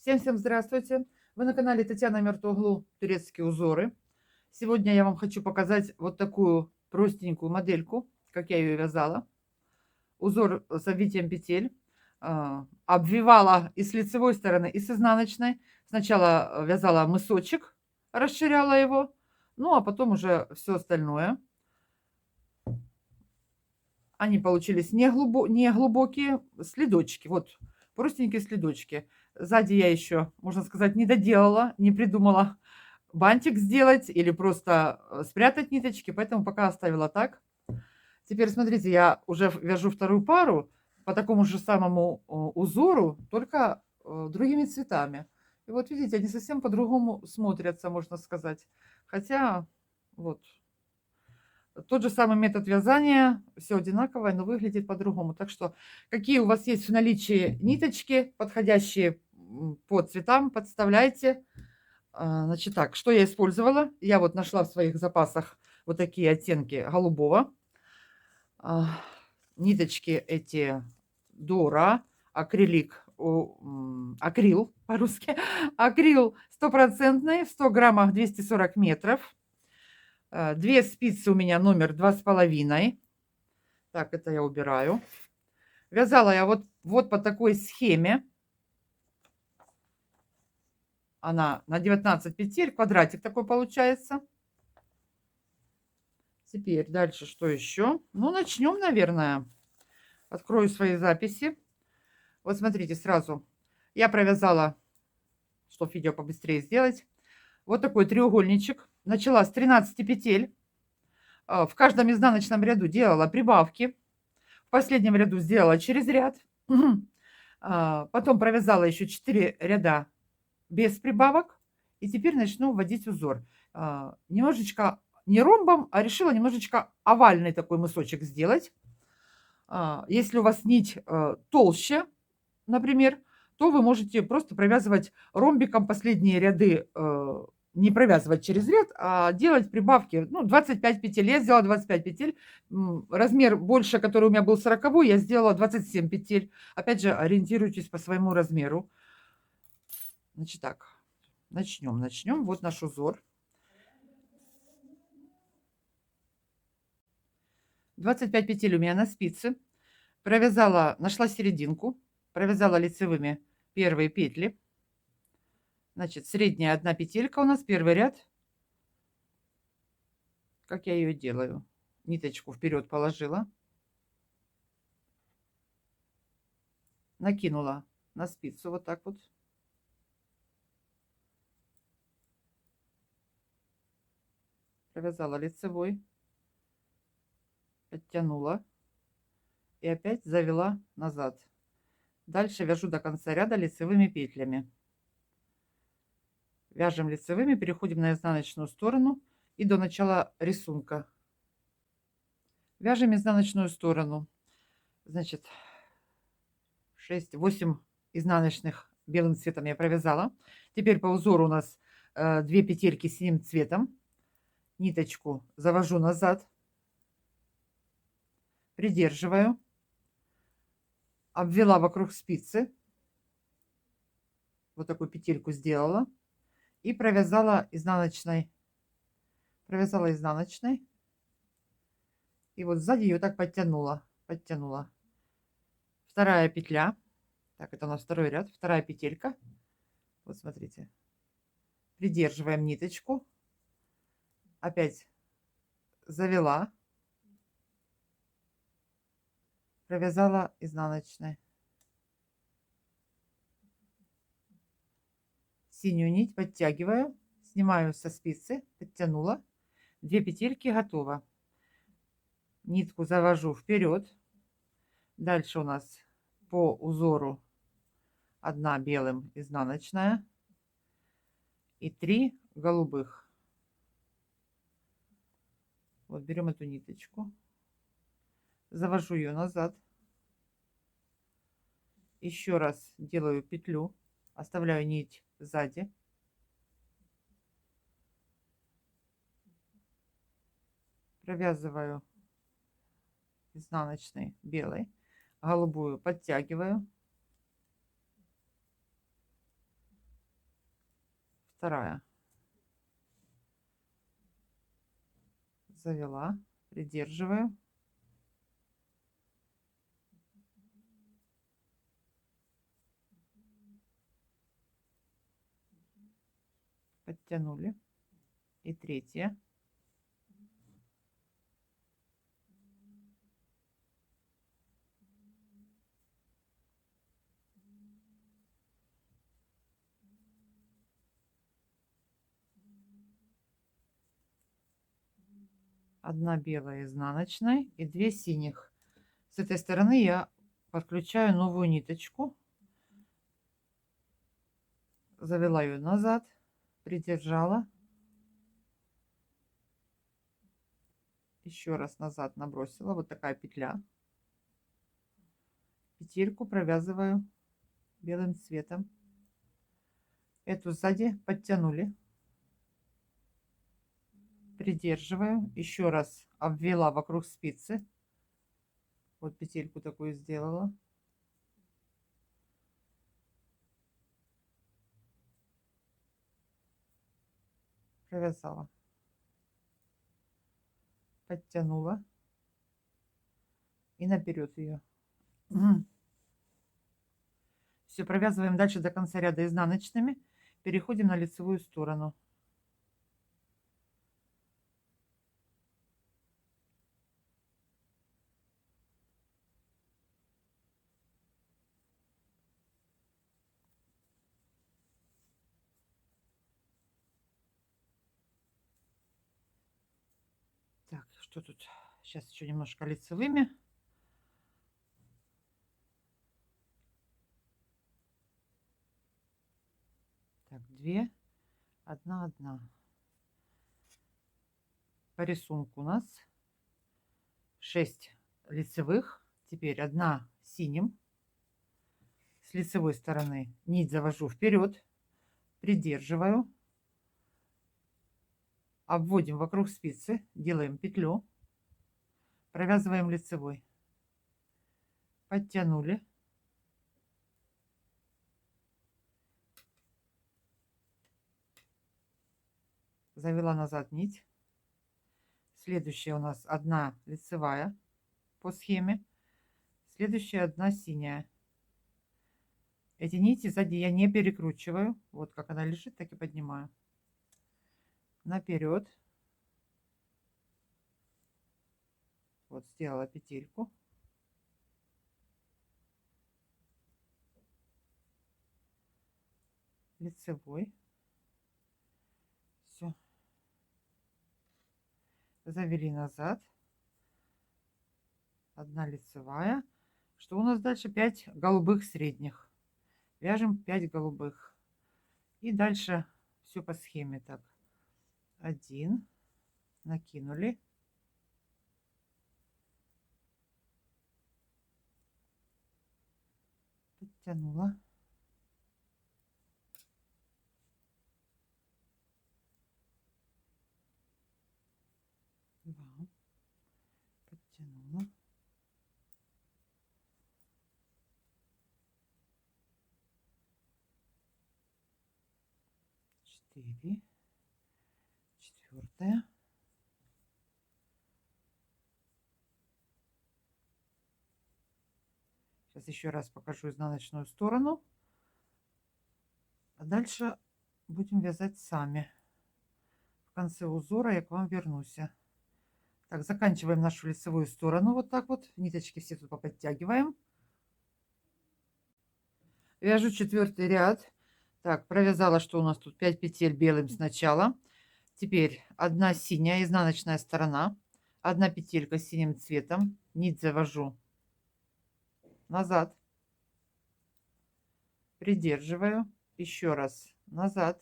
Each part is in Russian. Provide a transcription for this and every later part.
Всем здравствуйте! Вы на канале Татьяна Мертвоглу турецкие узоры. Сегодня я вам хочу показать вот такую простенькую модельку, как я ее вязала. Узор с обвитием петель. Обвивала и с лицевой стороны, и с изнаночной. Сначала вязала мысочек, расширяла его, ну а потом уже все остальное. Они получились не глубокие следочки. Вот простенькие следочки. Сзади я еще, можно сказать, не доделала, не придумала бантик сделать или просто спрятать ниточки, поэтому пока оставила так. Теперь смотрите, я уже вяжу вторую пару по такому же самому узору, только другими цветами. И вот видите, они совсем по-другому смотрятся, можно сказать. Хотя вот тот же самый метод вязания, все одинаковое, но выглядит по-другому. Так что, какие у вас есть в наличии ниточки, подходящие по цветам, подставляйте. Значит так, что я использовала? Я вот нашла в своих запасах вот такие оттенки голубого. Ниточки эти Дора, акрилик, акрил по-русски, акрил стопроцентный, в 100 граммах 240 метров. Две спицы у меня номер 2,5. Так, это я убираю. Вязала я вот по такой схеме. Она на 19 петель, квадратик такой получается. Теперь дальше что еще? Ну, начнем, наверное. Открою свои записи. Вот смотрите, сразу я провязала, чтобы видео побыстрее сделать, вот такой треугольничек. Начала с 13 петель. В каждом изнаночном ряду делала прибавки. В последнем ряду сделала через ряд. Потом провязала еще 4 ряда без прибавок. И теперь начну вводить узор. Немножечко не ромбом, а решила немножечко овальный такой мысочек сделать. Если у вас нить толще, например, то вы можете просто провязывать ромбиком последние ряды, не провязывать через ряд, а делать прибавки. Ну, 25 петель. Я сделала 25 петель. Размер больше, который у меня был 40, я сделала 27 петель. Опять же, ориентируйтесь по своему размеру. Значит так, начнем. Вот наш узор. 25 петель у меня на спице. Провязала, нашла серединку, провязала лицевыми первые петли. Значит, средняя одна петелька у нас, первый ряд. Как я ее делаю? Ниточку вперед положила, накинула на спицу вот так вот. Провязала лицевой, подтянула и опять завела назад. Дальше вяжу до конца ряда лицевыми петлями. Вяжем лицевыми, переходим на изнаночную сторону и до начала рисунка. Вяжем изнаночную сторону. Значит, 6-8 изнаночных белым цветом я провязала. Теперь по узору у нас 2 петельки синим цветом. Ниточку завожу назад, придерживаю, обвела вокруг спицы, вот такую петельку сделала и провязала изнаночной, и вот сзади ее так подтянула. Вторая петля, так, это у нас второй ряд, вторая петелька, вот смотрите, придерживаем ниточку, опять завела, провязала изнаночной, синюю нить подтягиваю, снимаю со спицы, подтянула, 2 петельки, готово. Нитку завожу вперед. Дальше у нас по узору 1 белым изнаночная и 3 голубых. Вот берем эту ниточку, завожу ее назад, еще раз делаю петлю, оставляю нить сзади, провязываю изнаночной белой, голубую подтягиваю, вторая. Завела, придерживаю. Подтянули. И третья. Одна белая изнаночной и 2 синих. С этой стороны я подключаю новую ниточку. Завела ее назад, придержала. Еще раз назад набросила. Вот такая петля. Петельку провязываю белым цветом. Эту сзади подтянули. Придерживаю. Еще раз обвела вокруг спицы. Вот петельку такую сделала. Провязала. Подтянула. И наперед ее. Все, провязываем дальше до конца ряда изнаночными. Переходим на лицевую сторону. Так, что тут? Сейчас еще немножко лицевыми. Так, 2, 1. По рисунку у нас 6 лицевых. Теперь 1 синим. С лицевой стороны нить завожу вперед, придерживаю, обводим вокруг спицы, делаем петлю, провязываем лицевой, подтянули, завела назад нить. Следующая у нас 1 лицевая по схеме, следующая 1 синяя. Эти нити сзади я не перекручиваю, вот как она лежит, так и поднимаю наперед. Вот сделала петельку, лицевой, все, завели назад, 1 лицевая. Что у нас дальше? 5 голубых средних. Вяжем 5 голубых. И дальше все по схеме. Так, 1 накинули, подтянула, 2 подтянула, 4, 4. Сейчас еще раз покажу изнаночную сторону. А дальше будем вязать сами. В конце узора я к вам вернусь. Так, заканчиваем нашу лицевую сторону. Вот так вот. Ниточки все тут поподтягиваем. Вяжу 4-й ряд. Так, провязала, что у нас тут 5 петель белым сначала. Теперь 1 синяя, изнаночная сторона. 1 петелька с синим цветом. Нить завожу назад. Придерживаю. Еще раз назад.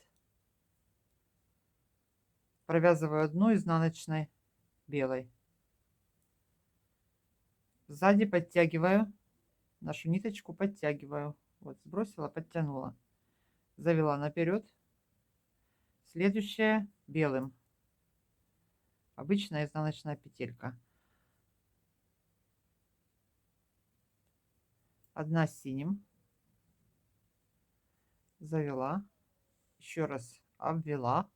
Провязываю 1 изнаночной белой. Сзади подтягиваю. Нашу ниточку подтягиваю. Вот, сбросила, подтянула. Завела наперед. Следующая белым. Обычная изнаночная петелька. 1 синим. Завела. Еще раз обвела.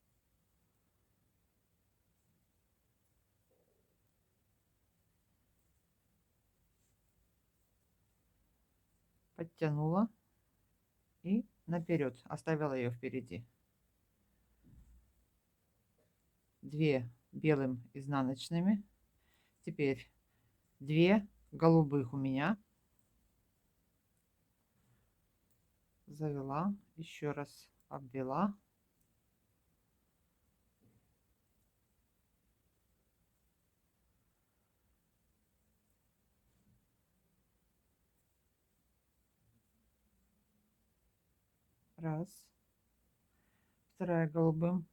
Подтянула и наперед, оставила ее впереди. 2 белым изнаночными. Теперь 2 голубых у меня. Завела, еще раз обвела. Раз. Вторая голубым.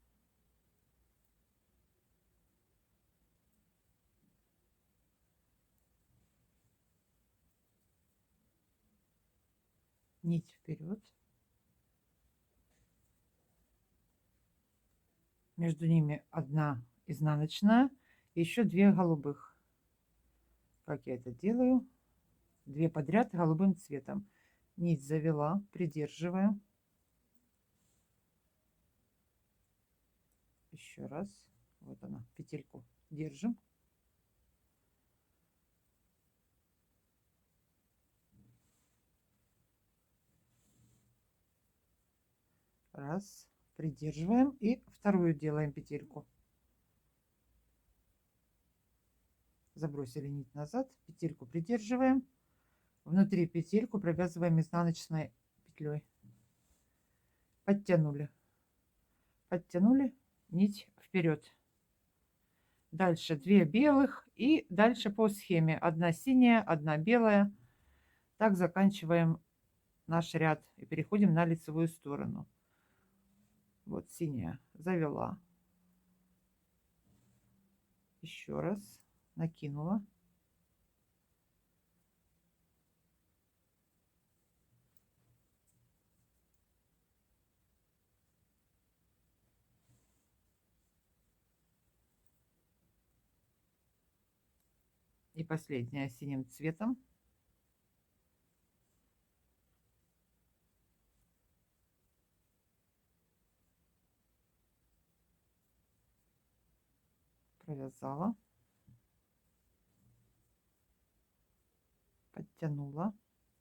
Нить вперед. Между ними 1 изнаночная, еще 2 голубых. Как я это делаю? 2 подряд голубым цветом. Нить завела, придерживаю. Еще раз. Вот она, петельку держим. Раз, придерживаем и вторую делаем петельку. Забросили нить назад, петельку придерживаем. Внутри петельку провязываем изнаночной петлей. Подтянули. Подтянули, нить вперед. Дальше 2 белых и дальше по схеме 1 синяя, 1 белая. Так заканчиваем наш ряд и переходим на лицевую сторону. Вот синяя завела. Еще раз накинула. И последняя синим цветом. Провязала. Подтянула.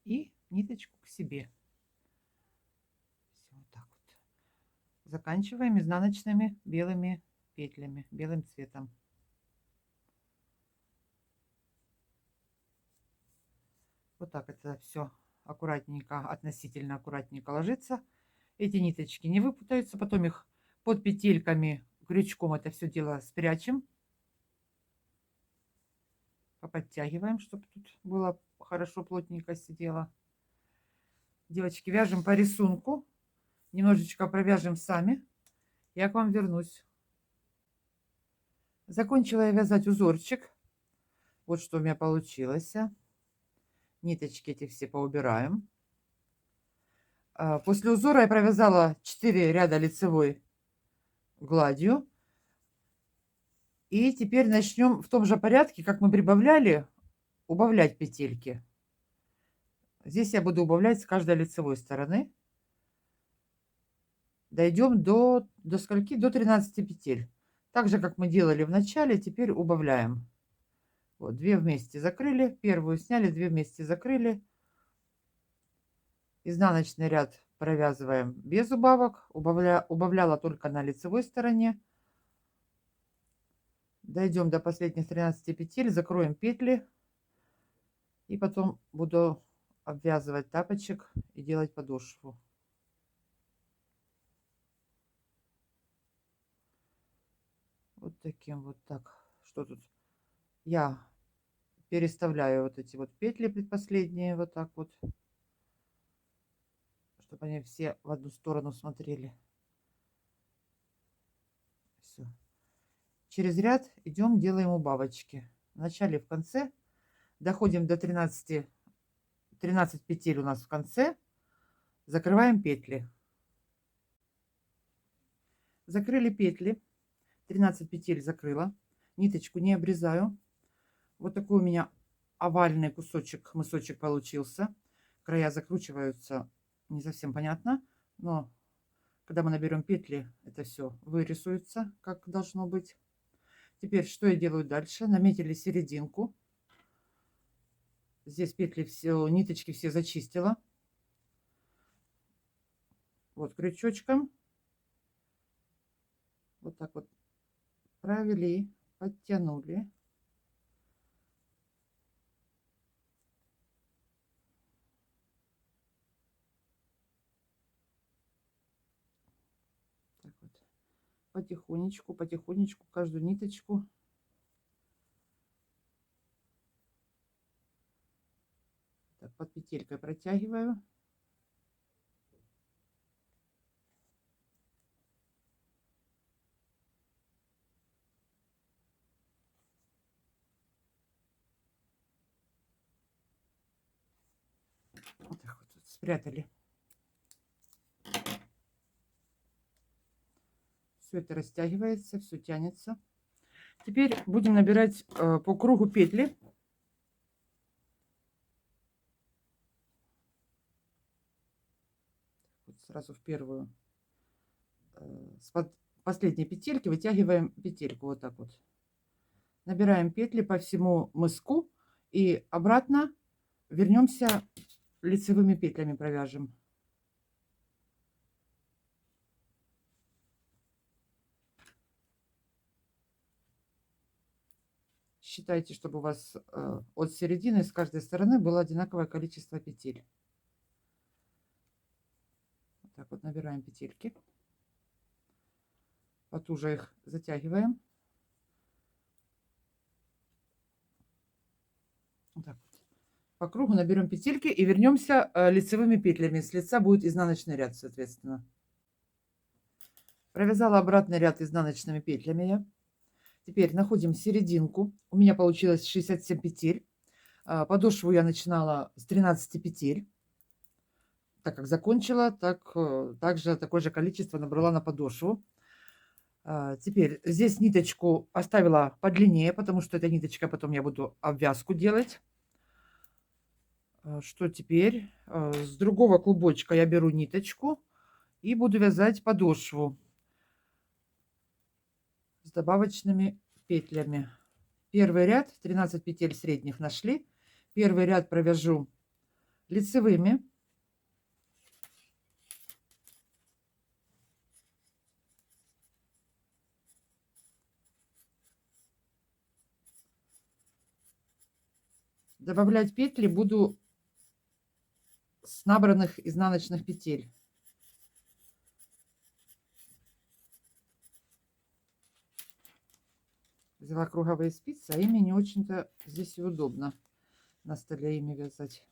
И ниточку к себе. Все, вот так вот. Заканчиваем изнаночными белыми петлями, белым цветом. Вот так это все аккуратненько, относительно аккуратненько ложится. Эти ниточки не выпутаются. Потом их под петельками крючком это все дело спрячем. Поподтягиваем, чтобы тут было хорошо плотненько сидело. Девочки, вяжем по рисунку. Немножечко провяжем сами. Я к вам вернусь. Закончила я вязать узорчик. Вот что у меня получилось. Ниточки эти все поубираем. После узора я провязала 4 ряда лицевой гладью. И теперь начнем в том же порядке, как мы прибавляли, убавлять петельки. Здесь я буду убавлять с каждой лицевой стороны. Дойдем до скольки? До 13 петель. Так же, как мы делали в начале, теперь убавляем. Вот, 2 вместе закрыли, первую сняли, 2 вместе закрыли. Изнаночный ряд провязываем без убавок. Убавляла только на лицевой стороне. Дойдем до последних 13 петель, закроем петли. И потом буду обвязывать тапочек и делать подошву. Вот таким вот так. Что тут? Я переставляю вот эти вот петли предпоследние вот так вот, чтобы они все в одну сторону смотрели. Все. Через ряд идем, делаем убавочки. В начале, в конце. Доходим до 13 петель у нас в конце. Закрываем петли. Закрыли петли. 13 петель закрыла. Ниточку не обрезаю. Вот такой у меня овальный кусочек, мысочек получился. Края закручиваются, не совсем понятно, но Когда мы наберем петли, это все вырисуется, как должно быть. Теперь что я делаю дальше? Наметили серединку. Здесь петли все, ниточки все зачистила. Вот крючочком. Вот так вот провели, подтянули. Так вот. Потихонечку, потихонечку каждую ниточку. Так, под петелькой протягиваю. Вот так вот спрятали. Все это растягивается, все тянется. Теперь будем набирать по кругу петли. Вот сразу в первую с последней петельки вытягиваем петельку вот так вот. Набираем петли по всему мыску и обратно вернемся, лицевыми петлями провяжем. Считайте, чтобы у вас от середины с каждой стороны было одинаковое количество петель. Вот так вот набираем петельки. Потуже их затягиваем. Вот так вот. По кругу наберем петельки и вернемся лицевыми петлями. С лица будет изнаночный ряд, соответственно. Провязала обратный ряд изнаночными петлями я. Теперь находим серединку. У меня получилось 67 петель. Подошву я начинала с 13 петель. Так как закончила, также такое же количество набрала на подошву. Теперь здесь ниточку оставила подлиннее, потому что эта ниточка потом я буду обвязку делать. Что теперь? С другого клубочка я беру ниточку и буду вязать подошву с добавочными петлями. Первый ряд, 13 петель средних нашли. Первый ряд провяжу лицевыми. Добавлять петли буду с набранных изнаночных петель. Взяла круговые спицы, а ими не очень-то здесь и удобно на столе ими вязать.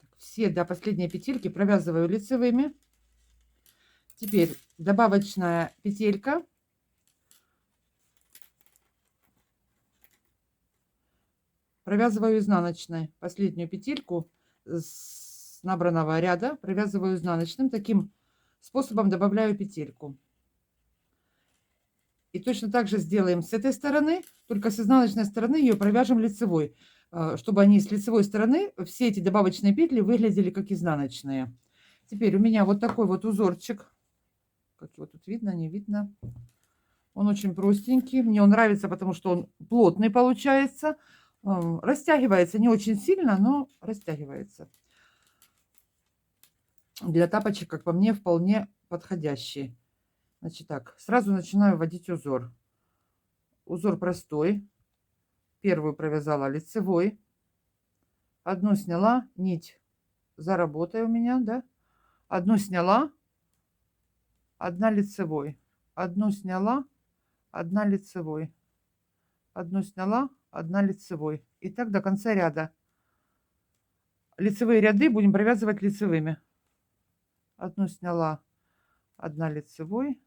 Так, все до последней петельки провязываю лицевыми. Теперь добавочная петелька. Провязываю изнаночной. Последнюю петельку с набранного ряда провязываю изнаночным. Таким способом добавляю петельку. И точно так же сделаем с этой стороны, только с изнаночной стороны ее провяжем лицевой, чтобы они с лицевой стороны, все эти добавочные петли выглядели как изнаночные. Теперь у меня вот такой вот узорчик. Как его тут видно, не видно. Он очень простенький. Мне он нравится, потому что он плотный получается. Растягивается не очень сильно, но растягивается. Для тапочек, как по мне, вполне подходящий. Значит так, сразу начинаю вводить узор. Узор простой. Первую провязала лицевой. Одну сняла, нить за работой у меня, да. Одну сняла, одна лицевой. Одну сняла, одна лицевой. Одну сняла, одна лицевой. И так до конца ряда. Лицевые ряды будем провязывать лицевыми. Одну сняла, одна лицевой.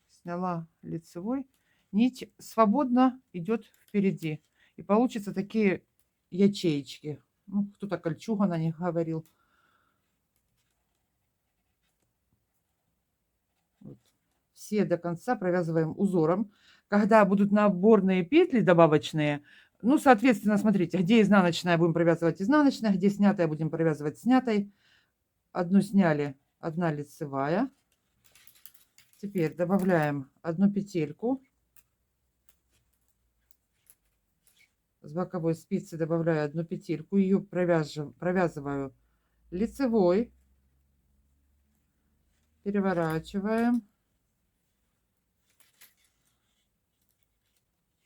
Сняла лицевой. Нить свободно идет впереди. И получится такие ячеечки. Ну, кто-то кольчуга на них говорил. Вот. Все до конца провязываем узором. Когда будут наборные петли добавочные, Ну, соответственно, смотрите, где изнаночная будем провязывать изнаночная, где снятая будем провязывать снятой. Одну сняли, одна лицевая. Теперь добавляем одну петельку. С боковой спицы добавляю одну петельку. Ее провязываю лицевой. Переворачиваем.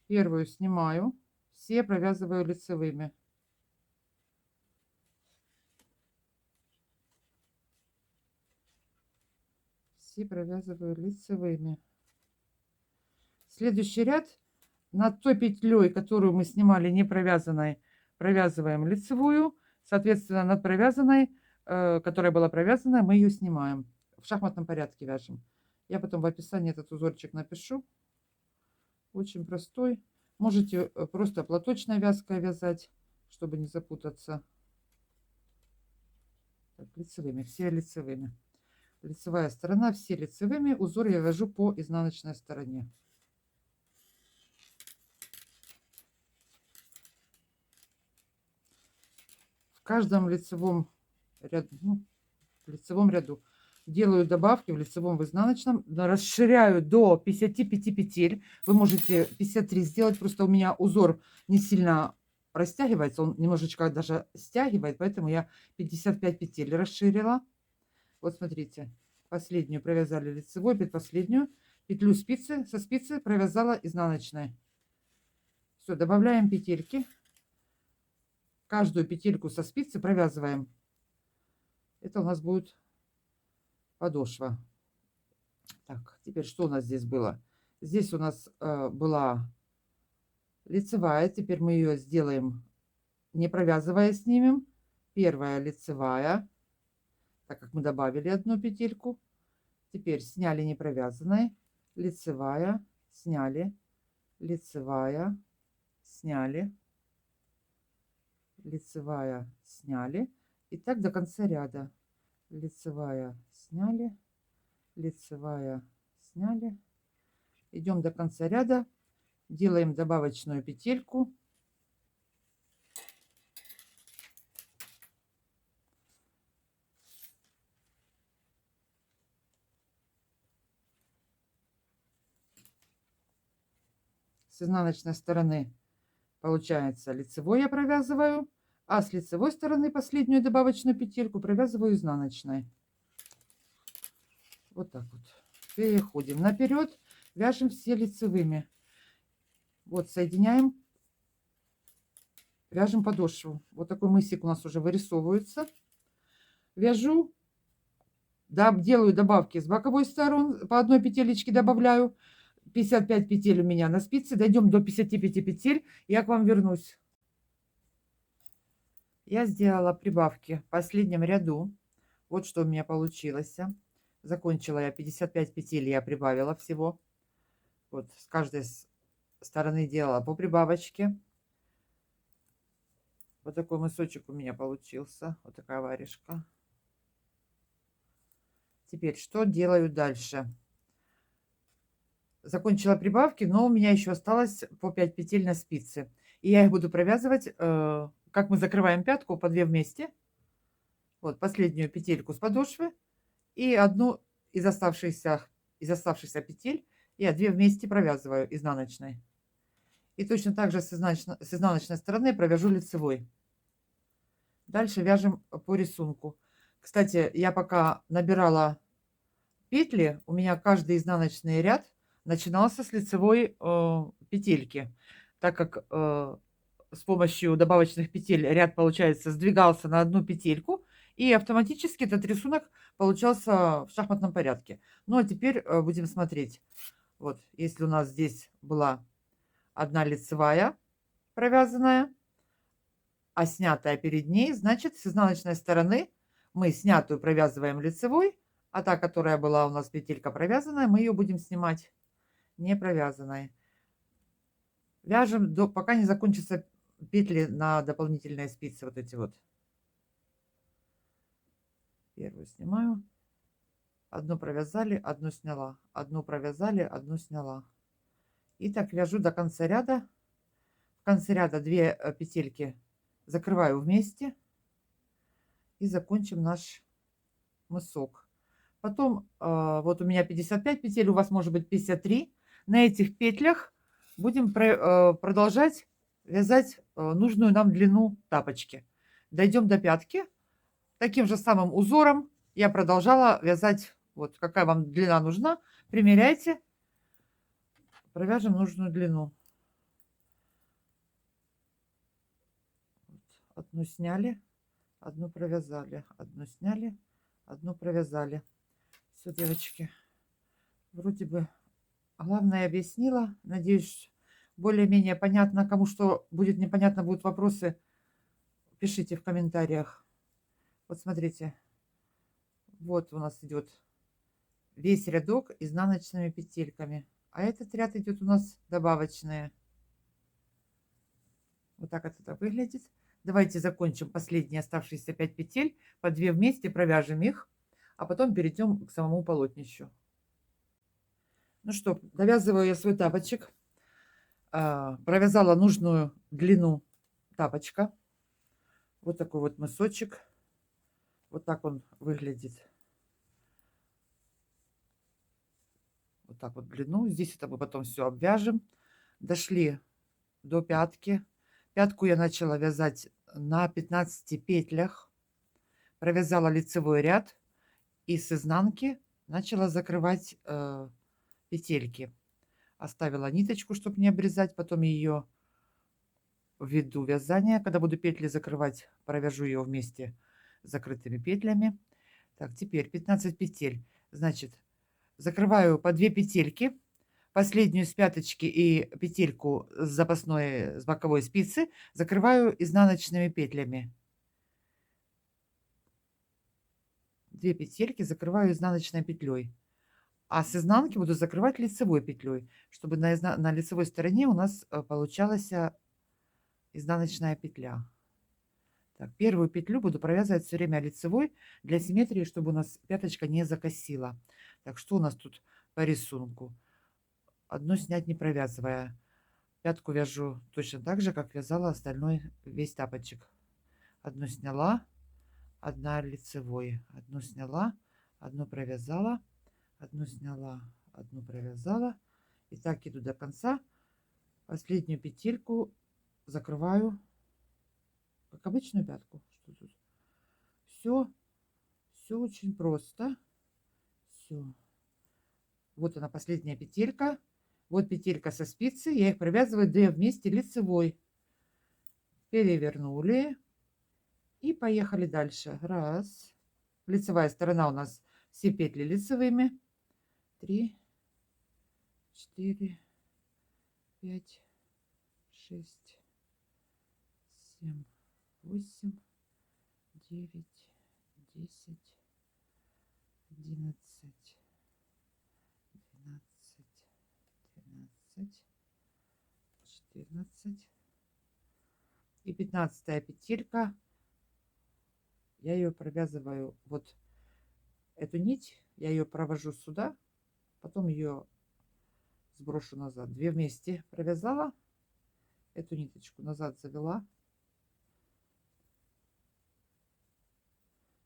Первую снимаю. Все провязываю лицевыми. Все провязываю лицевыми. Следующий ряд над той петлей, которую мы снимали не провязанной, провязываем лицевую. Соответственно, над провязанной, которая была провязана, мы ее снимаем. В шахматном порядке вяжем. Я потом в описании этот узорчик напишу. Очень простой. Можете просто платочной вязкой вязать, чтобы не запутаться. Так, лицевыми, все лицевыми. Лицевая сторона, все лицевыми. Узор я вяжу по изнаночной стороне. В каждом лицевом ряду делаю добавки в лицевом, в изнаночном, расширяю до 55 петель. Вы можете 53 сделать, просто у меня узор не сильно растягивается, он немножечко даже стягивает, поэтому я 55 петель расширила. Вот смотрите, последнюю провязали лицевой, предпоследнюю петлю спицы, со спицы провязала изнаночной. Все, добавляем петельки. Каждую петельку со спицы провязываем. Это у нас будет подошва. Так, теперь что у нас здесь было? Здесь у нас была лицевая. Теперь мы ее сделаем, не провязывая, снимем. Первая лицевая, так как мы добавили одну петельку. Теперь сняли не провязанной. Лицевая, сняли, лицевая, сняли, лицевая, сняли. И так до конца ряда. Лицевая, сняли, лицевая, сняли. Идем до конца ряда, делаем добавочную петельку. С изнаночной стороны получается лицевой я провязываю, а с лицевой стороны последнюю добавочную петельку провязываю изнаночной. Вот так вот. Переходим наперед, вяжем все лицевыми. Вот соединяем, вяжем подошву. Вот такой мысик у нас уже вырисовывается. Вяжу, да, делаю добавки с боковой стороны, по одной петелечке добавляю. 55 петель у меня на спице. Дойдем до 55 петель, я к вам вернусь. Я сделала прибавки в последнем ряду. Вот что у меня получилось. Закончила я 55 петель, я прибавила всего. Вот с каждой стороны делала по прибавочке. Вот такой мысочек у меня получился. Вот такая варежка. Теперь что делаю дальше? Закончила прибавки, но у меня еще осталось по 5 петель на спице. И я их буду провязывать, как мы закрываем пятку, по 2 вместе. Вот последнюю петельку с подошвы и одну из оставшихся петель я 2 вместе провязываю изнаночной. И точно так же с изнаночной стороны провяжу лицевой. Дальше вяжем по рисунку. Кстати, я пока набирала петли, у меня каждый изнаночный ряд начинался с лицевой петельки, так как с помощью добавочных петель ряд, получается, сдвигался на одну петельку, и автоматически этот рисунок получался в шахматном порядке. Ну а теперь будем смотреть. Вот, если у нас здесь была одна лицевая провязанная, а снятая перед ней, значит, с изнаночной стороны мы снятую провязываем лицевой, а та, которая была у нас петелька провязанная, мы ее будем снимать не провязанной. Вяжем, пока не закончатся петли на дополнительные спицы, вот эти вот. Первую снимаю. Одну провязали, одну сняла. Одну провязали, одну сняла. И так вяжу до конца ряда. В конце ряда 2 петельки закрываю вместе и закончим наш мысок. Потом вот у меня 55 петель, у вас может быть 53. На этих петлях будем продолжать вязать нужную нам длину тапочки. Дойдем до пятки. Таким же самым узором я продолжала вязать. Вот какая вам длина нужна, примеряйте, провяжем нужную длину. Одну сняли, одну провязали, одну сняли, одну провязали. Все, девочки, вроде бы главное объяснила. Надеюсь, более-менее понятно. Кому что будет непонятно, будут вопросы, пишите в комментариях. Вот смотрите, вот у нас идет весь рядок изнаночными петельками, а этот ряд идет у нас добавочные. Вот так это выглядит. Давайте закончим последние оставшиеся 5 петель, по 2 вместе провяжем их, а потом перейдем к самому полотнищу. Ну что, довязываю я свой тапочек. Провязала нужную длину тапочка. Вот такой вот мысочек. Вот так он выглядит. Вот так вот длину. Здесь это мы потом все обвяжем. Дошли до пятки. Пятку я начала вязать на 15 петлях. Провязала лицевой ряд. И с изнанки начала закрывать петельки. Оставила ниточку, чтобы не обрезать. Потом ее введу вязания. Когда буду петли закрывать, провяжу ее вместе с закрытыми петлями. Так, теперь 15 петель. Значит, закрываю по 2 петельки. Последнюю с пяточки и петельку с запасной, с боковой спицы закрываю изнаночными петлями. 2 петельки закрываю изнаночной петлей. А с изнанки буду закрывать лицевой петлей, чтобы на лицевой стороне у нас получалась изнаночная петля. Так, первую петлю буду провязывать все время лицевой для симметрии, чтобы у нас пяточка не закосила. Так, что у нас тут по рисунку? Одну снять не провязывая. Пятку вяжу точно так же, как вязала остальной весь тапочек. Одну сняла, одна лицевой. Одну сняла, одну провязала, одну сняла, одну провязала. И так иду до конца. Последнюю петельку закрываю, как обычную пятку. Что тут? Все очень просто. Все. Вот она, последняя петелька. Вот петелька со спицы. Я их провязываю 2 вместе лицевой. Перевернули. И поехали дальше. Раз. Лицевая сторона у нас все петли лицевыми. 3, 4, 5, 6, 7, 8, 9, 10, 11, 12, 13, 14 и 15 петелька. Я ее провязываю, вот эту нить, я ее провожу сюда, потом ее сброшу назад. 2 вместе провязала, эту ниточку назад завела.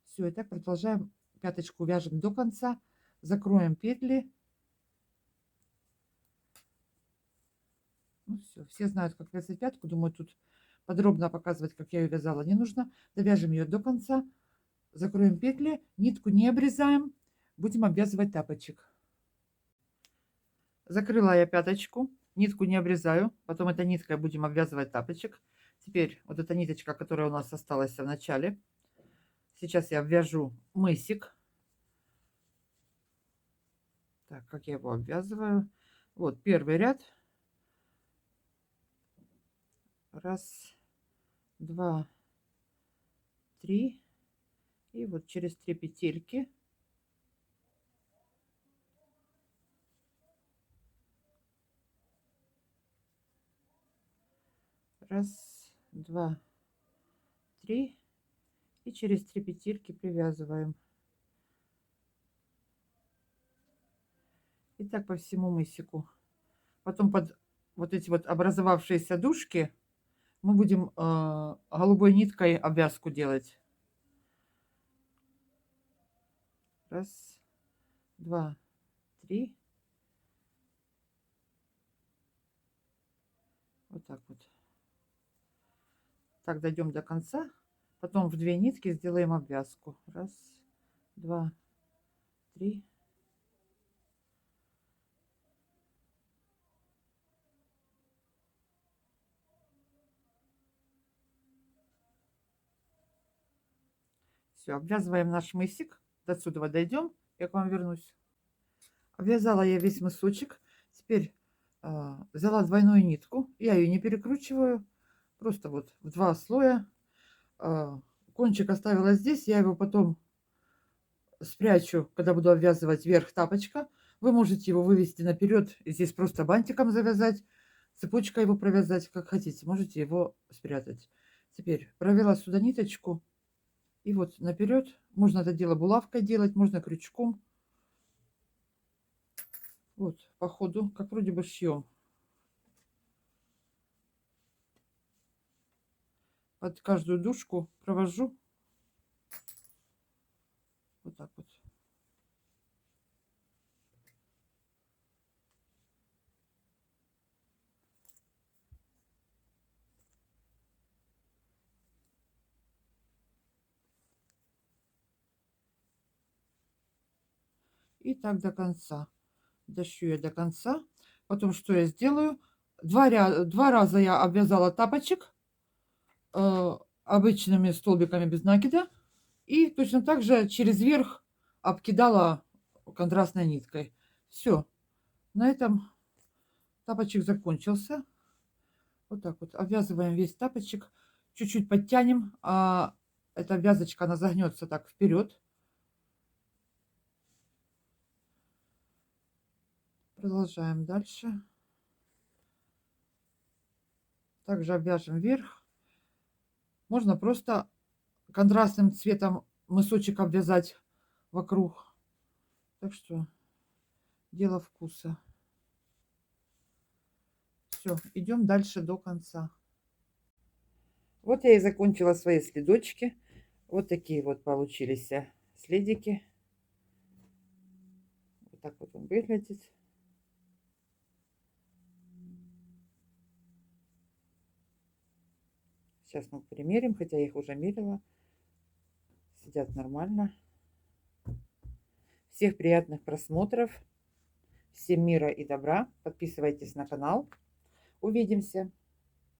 Все, и так продолжаем. Пяточку вяжем до конца, закроем петли. Ну все, все знают, как вязать пятку. Думаю, тут подробно показывать, как я ее вязала, не нужно. Довяжем ее до конца, закроем петли, нитку не обрезаем, будем обвязывать тапочек. Закрыла я пяточку, нитку не обрезаю, потом этой ниткой будем обвязывать тапочек. Теперь вот эта ниточка, которая у нас осталась в начале, сейчас я обвяжу мысик. Так, как я его обвязываю? Вот первый ряд. Раз, два, три. И вот через 3 петельки раз, два, три. И через 3 петельки привязываем. И так по всему мысику. Потом под вот эти вот образовавшиеся дужки мы будем голубой ниткой обвязку делать. Раз, два, три. Вот так вот. Так дойдем до конца. Потом в 2 нитки сделаем обвязку. Раз, два, три. Все, обвязываем наш мысик. До отсюда дойдем. Я к вам вернусь. Обвязала я весь мысочек. Теперь взяла двойную нитку. Я ее не перекручиваю. Просто вот в 2 слоя. Кончик оставила здесь. Я его потом спрячу, когда буду обвязывать верх тапочка. Вы можете его вывести наперед. Здесь просто бантиком завязать. Цепочкой его провязать, как хотите. Можете его спрятать. Теперь провела сюда ниточку. И вот наперед. Можно это дело булавкой делать, можно крючком. Вот по ходу, как вроде бы шьем. Под каждую дужку провожу. Вот так вот. И так до конца. Дошью я до конца. Потом что я сделаю? Два раза я обвязала тапочек обычными столбиками без накида. И точно так же через верх обкидала контрастной ниткой. Все. На этом тапочек закончился. Вот так вот. Обвязываем весь тапочек. Чуть-чуть подтянем. Эта вязочка, она загнется так вперед. Продолжаем дальше. Также обвяжем вверх. Можно просто контрастным цветом мысочек обвязать вокруг. Так что дело вкуса. Все, идем дальше до конца. Вот я и закончила свои следочки. Вот такие вот получились следики. Вот так вот он выглядит. Сейчас мы примерим, хотя я их уже мерила. Сидят нормально. Всех приятных просмотров. Всем мира и добра. Подписывайтесь на канал. Увидимся.